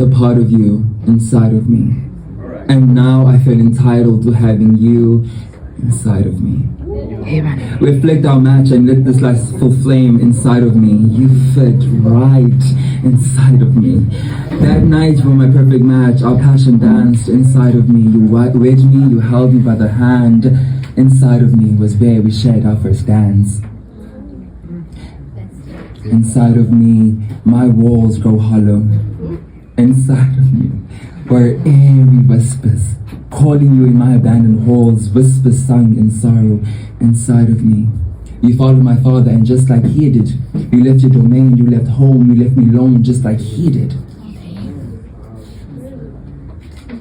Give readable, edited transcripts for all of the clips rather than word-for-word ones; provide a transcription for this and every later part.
a part of you inside of me. And now I feel entitled to having you inside of me. We flicked our match and lit this lustful flame inside of me. You fit right inside of me. That night for my perfect match, our passion danced inside of me. You wedged me, you held me by the hand. Inside of me was where we shared our first dance. Inside of me, my walls grow hollow. Inside of me were airy whispers, calling you in my abandoned halls, whispers sung in sorrow. Inside of me, you followed my father, and just like he did, you left your domain, you left home, you left me alone, just like he did.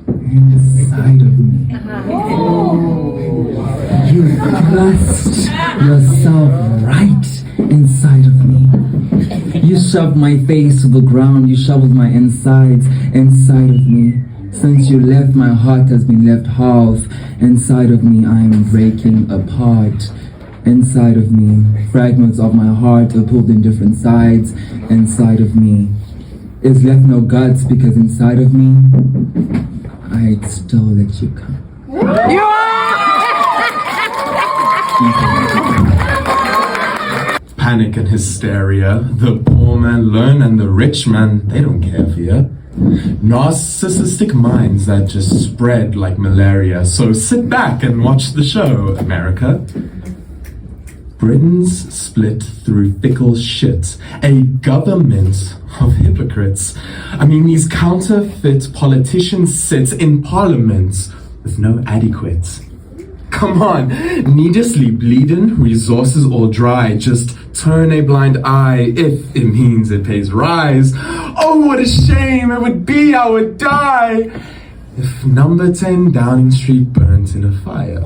Inside of me, you thrust yourself right inside of me. You shoved my face to the ground, you shoveled my insides inside of me. Since you left, my heart has been left half. Inside of me, I am breaking apart. Inside of me, fragments of my heart are pulled in different sides. Inside of me is left no guts, because inside of me, I'd still let you come. Panic and hysteria, the poor man learn and the rich man, they don't care for you. Narcissistic minds that just spread like malaria. So sit back and watch the show, America. Britain's split through fickle shit. A government of hypocrites. I mean, these counterfeit politicians sit in parliament with no adequate. Come on, needlessly bleeding, resources all dry. Just turn a blind eye if it means it pays rise. Oh, what a shame it would be, I would die if number 10 Downing Street burnt in a fire.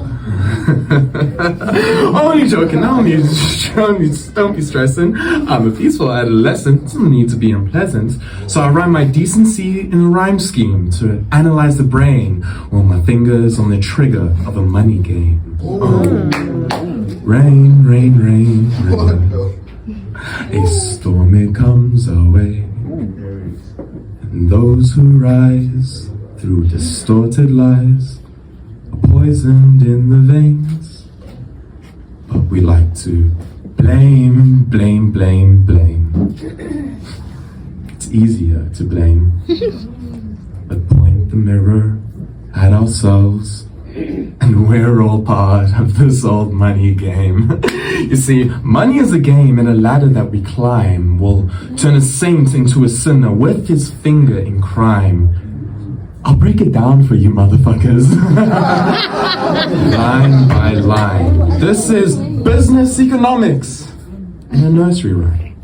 Only joking, don't be stressing. I'm a peaceful adolescent, don't need to be unpleasant. So I rhyme my decency in a rhyme scheme to analyze the brain while my fingers on the trigger of a money game. Oh. Rain, rain, rain, rain. A storm it comes our way, and those who rise through distorted lies are poisoned in the veins. But we like to blame, blame, blame, blame. It's easier to blame, but point the mirror at ourselves, and we're all part of this old money game. You see, money is a game and a ladder that we climb will turn a saint into a sinner with his finger in crime. I'll break it down for you motherfuckers. Line by line. This is business economics in a nursery rhyme.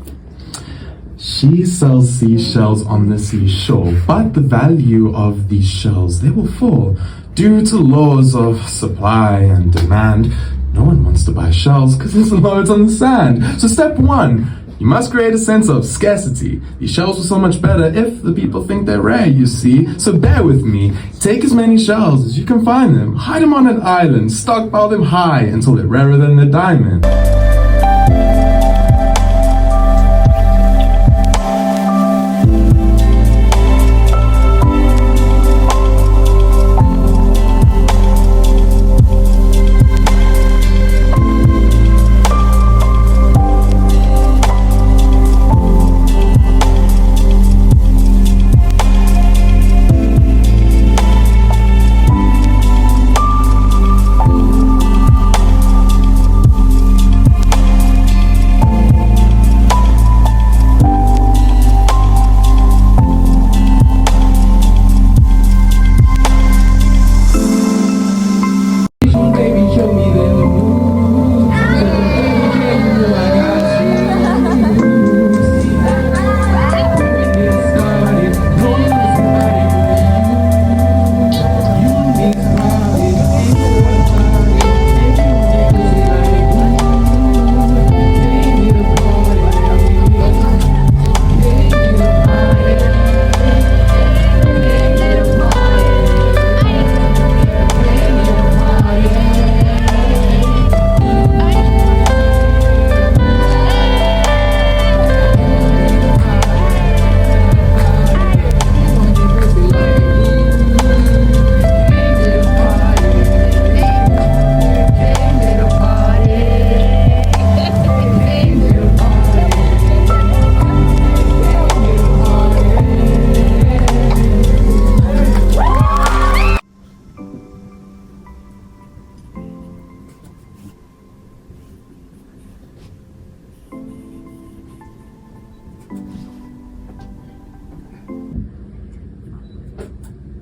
She sells seashells on the seashore, but the value of these shells, they will fall due to laws of supply and demand. No one wants to buy shells because there's loads on the sand. So step one, you must create a sense of scarcity. These shells are so much better if the people think they're rare, you see. So bear with me. Take as many shells as you can find them. Hide them on an island. Stockpile them high until they're rarer than a diamond.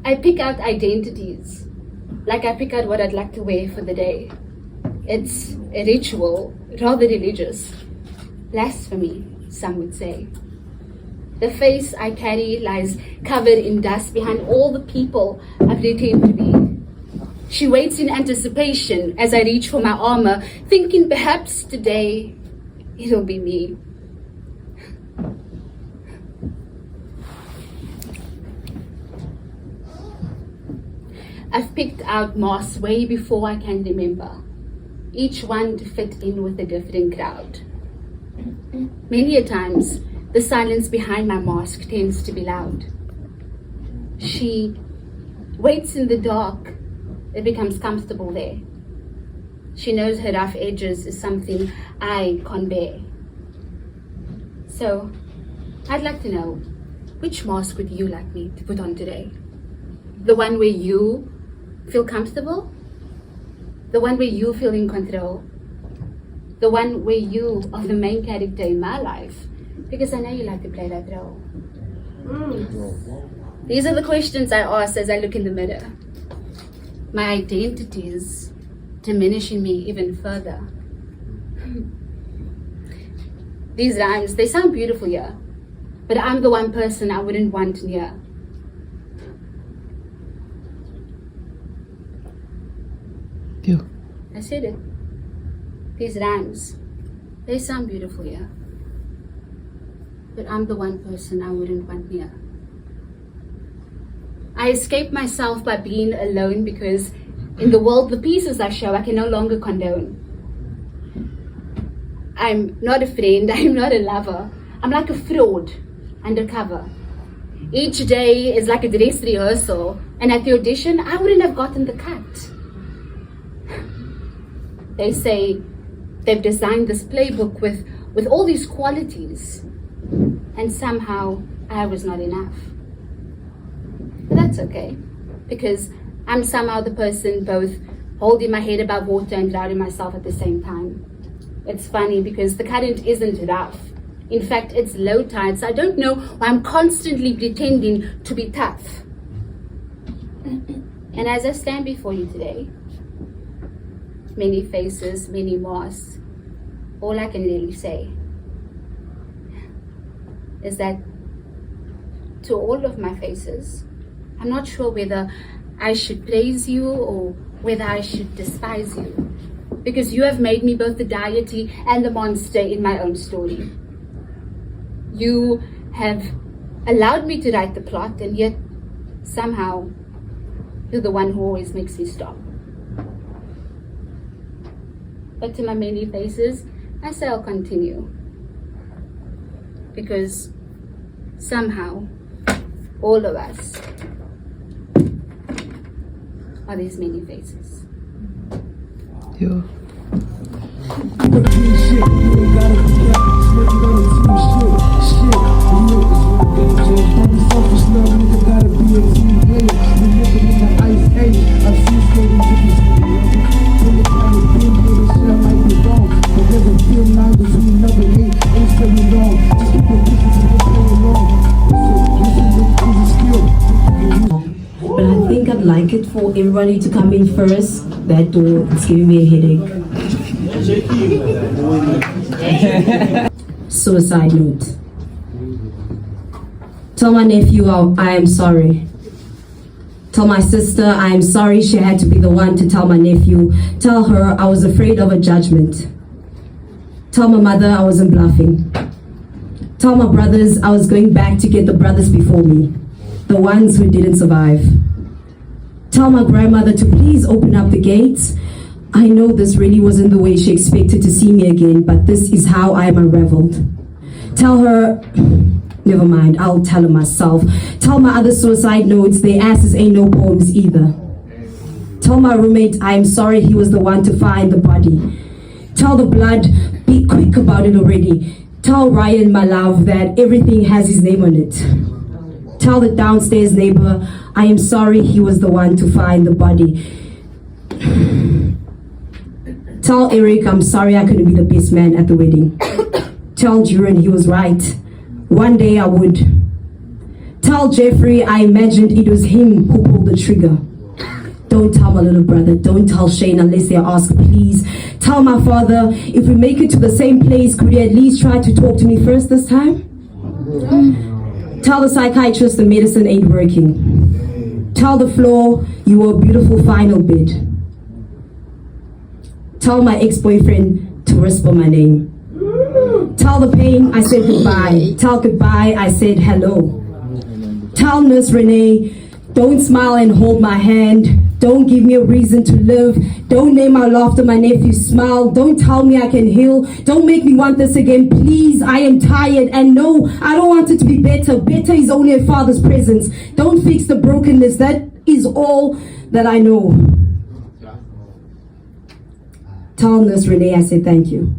I pick out identities, like I pick out what I'd like to wear for the day. It's a ritual, rather religious. Blasphemy, some would say. The face I carry lies covered in dust behind all the people I pretend to be. She waits in anticipation as I reach for my armor, thinking perhaps today it'll be me. I've picked out masks way before I can remember, each one to fit in with a different crowd. Many a times, the silence behind my mask tends to be loud. She waits in the dark. It becomes comfortable there. She knows her rough edges is something I can't bear. So, I'd like to know, which mask would you like me to put on today? The one where you feel comfortable? The one where you feel in control? The one where you are the main character in my life? Because I know you like to play that role. These are the questions I ask as I look in the mirror. My identities diminishing me even further. These rhymes, they sound beautiful here, but I'm the one person I wouldn't want near. You. I said it. These rhymes, they sound beautiful here, but I'm the one person I wouldn't want near. I escape myself by being alone because in the world, the pieces I show, I can no longer condone. I'm not a friend, I'm not a lover. I'm like a fraud, undercover. Each day is like a dress rehearsal, and at the audition, I wouldn't have gotten the cut. They say they've designed this playbook with all these qualities, and somehow I was not enough. But that's okay, because I'm somehow the person both holding my head above water and drowning myself at the same time. It's funny because the current isn't rough. In fact, it's low tide, so I don't know why I'm constantly pretending to be tough. And as I stand before you today, many faces, many masks, all I can really say is that to all of my faces, I'm not sure whether I should praise you or whether I should despise you, because you have made me both the deity and the monster in my own story. You have allowed me to write the plot, and yet somehow you're the one who always makes me stop. But to my many faces, I say I'll continue, because somehow all of us are these many faces. You. But I think I'd like it for everybody to come in first. That door is giving me a headache. Suicide note. Tell my nephew I am sorry. Tell my sister I am sorry she had to be the one to tell my nephew. Tell her I was afraid of a judgment. Tell my mother I wasn't bluffing. Tell my brothers I was going back to get the brothers before me, the ones who didn't survive. Tell my grandmother to please open up the gates. I know this really wasn't the way she expected to see me again, but this is how I am unraveled. Tell her, never mind, I'll tell her myself. Tell my other suicide notes, their asses ain't no poems either. Tell my roommate I am sorry he was the one to find the body. Tell the blood, be quick about it already. Tell Ryan, my love, that everything has his name on it. Tell the downstairs neighbor, I am sorry he was the one to find the body. Tell Eric I'm sorry I couldn't be the best man at the wedding. Tell Juran he was right. One day I would. Tell Jeffrey I imagined it was him who pulled the trigger. Don't tell my little brother, don't tell Shane unless they ask, please. Tell my father, if we make it to the same place, could he at least try to talk to me first this time? Tell the psychiatrist the medicine ain't working. Tell the floor you were a beautiful final bid. Tell my ex-boyfriend to whisper my name. Tell the pain I said goodbye. Tell goodbye I said hello. Tell Nurse Renee, don't smile and hold my hand. Don't give me a reason to live. Don't name my laughter my nephew's smile. Don't tell me I can heal. Don't make me want this again. Please, I am tired. And no, I don't want it to be better. Better is only a father's presence. Don't fix the brokenness. That is all that I know. Tell Nurse Renee I said thank you.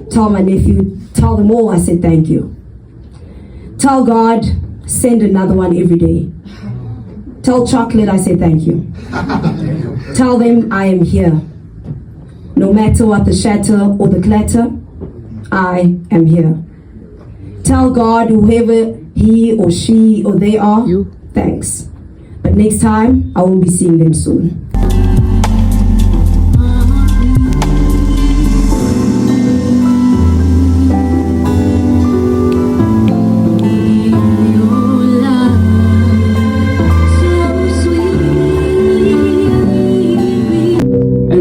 Tell my nephew, tell them all I said thank you. Tell God, send another one every day. Tell Chocolate I say thank you. Tell them I am here. No matter what the shatter or the clatter, I am here. Tell God, whoever he or she or they are, thanks. But next time, I won't be seeing them soon.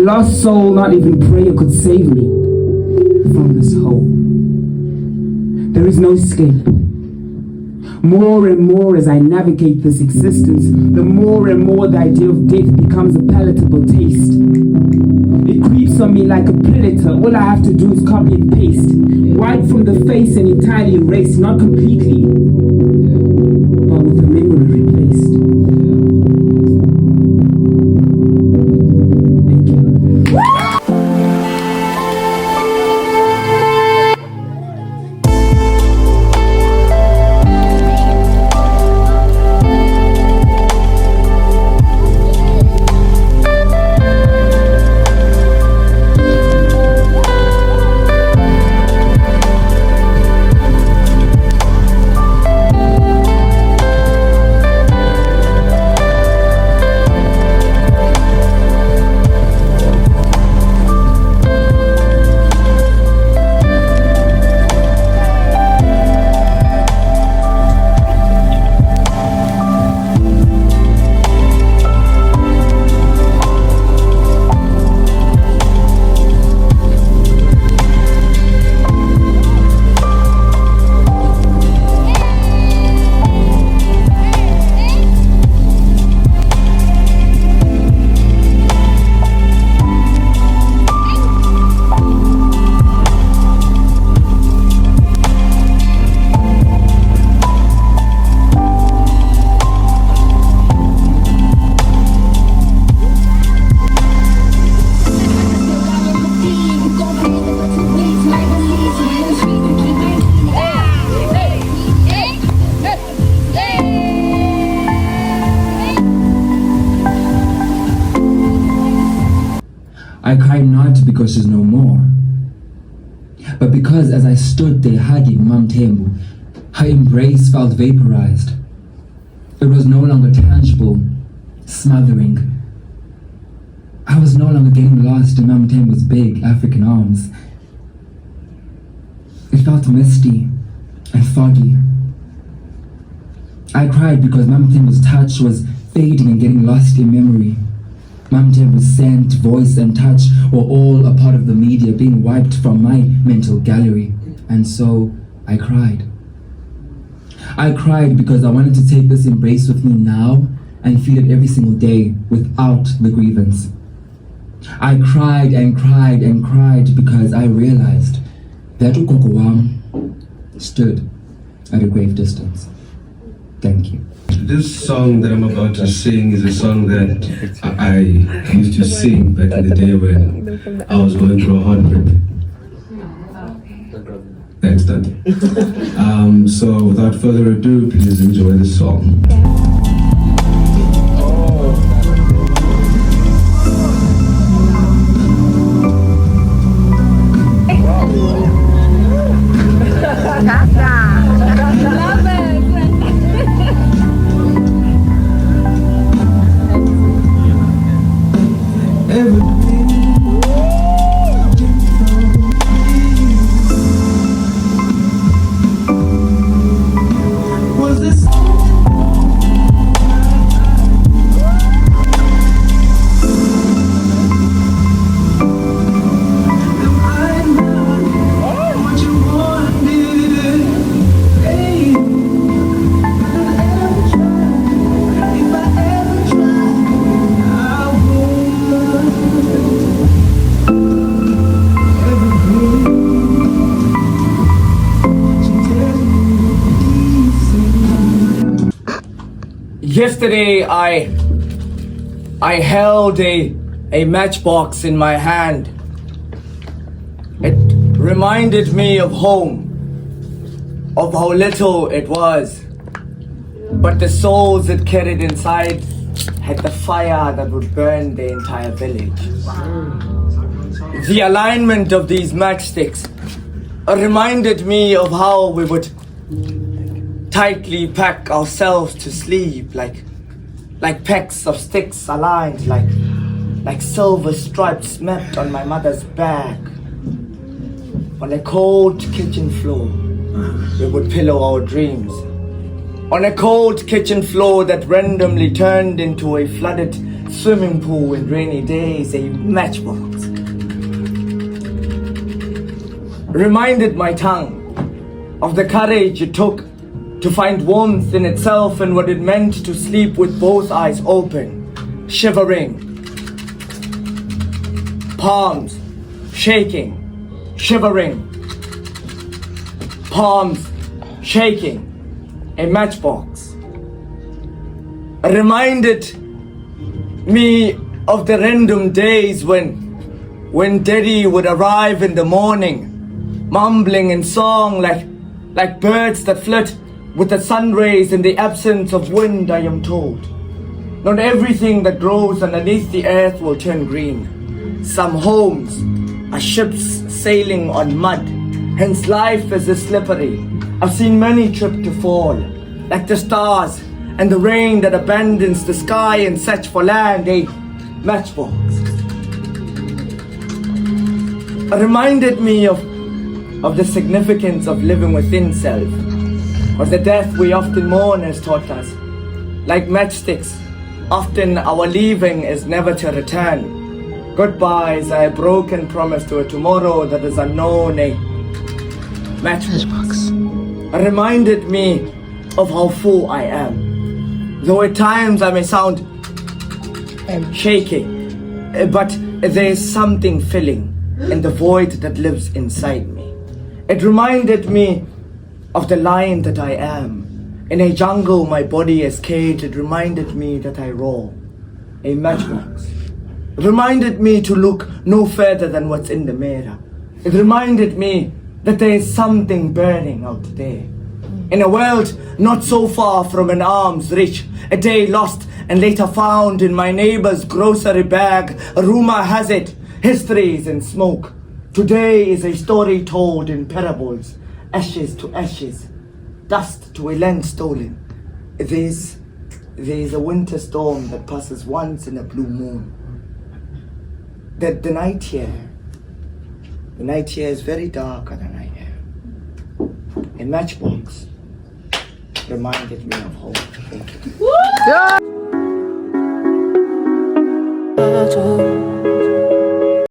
Lost soul, not even prayer could save me from this hole. There is no escape. More and more as I navigate this existence, the more and more the idea of death becomes a palatable taste. It creeps on me like a predator. All I have to do is copy and paste. Wipe from the face and entirely erase, not completely, but with the memory replaced. I cried not because she's no more, but because as I stood there hugging Mam Tembu, her embrace felt vaporized. It was no longer tangible, smothering. I was no longer getting lost in Mam Tembu's big African arms. It felt misty and foggy. I cried because Mam Tembu's touch was fading and getting lost in memory. Mam Tembu's scent, voice and touch were all a part of the media being wiped from my mental gallery. And so I cried. I cried because I wanted to take this embrace with me now and feel it every single day without the grievance. I cried and cried and cried because I realized that Ukoko Wam stood at a grave distance. Thank you. This song that I'm about to sing is a song that I used to sing back in the day when I was going through a heartbreak. Thanks, Dad. So without further ado, please enjoy the song. Love it. Yesterday I held a matchbox in my hand. It reminded me of home, of how little it was. But the souls it carried inside had the fire that would burn the entire village. The alignment of these matchsticks reminded me of how we would tightly pack ourselves to sleep, like packs of sticks aligned, like silver stripes mapped on my mother's back. On a cold kitchen floor, we would pillow our dreams. On a cold kitchen floor that randomly turned into a flooded swimming pool in rainy days, a matchbox reminded my tongue of the courage it took to find warmth in itself and what it meant to sleep with both eyes open, shivering, palms shaking, shivering, palms shaking. A matchbox reminded me of the random days when Daddy would arrive in the morning, mumbling in song like birds that flit with the sun rays in the absence of wind. I am told not everything that grows underneath the earth will turn green. Some homes are ships sailing on mud, hence life is a slippery. I've seen many trip to fall, like the stars and the rain that abandons the sky in search for land. A matchbox reminded me of the significance of living within self, of the death we often mourn has taught us. Like matchsticks, often our leaving is never to return. Goodbyes are a broken promise to a tomorrow that is unknown. A matchbox reminded me of how full I am. Though at times I may sound shaky, but there is something filling in the void that lives inside me. It reminded me of the lion that I am. In a jungle my body is caged. It reminded me that I roar. A matchbox reminded me to look no further than what's in the mirror. It reminded me that there is something burning out there. In a world not so far from an arm's reach, a day lost and later found in my neighbor's grocery bag. A rumor has it, history is in smoke. Today is a story told in parables, ashes to ashes, dust to a land stolen. There is a winter storm that passes once in a blue moon. The night here is very darker than I am. A matchbox reminded me of hope. Thank you.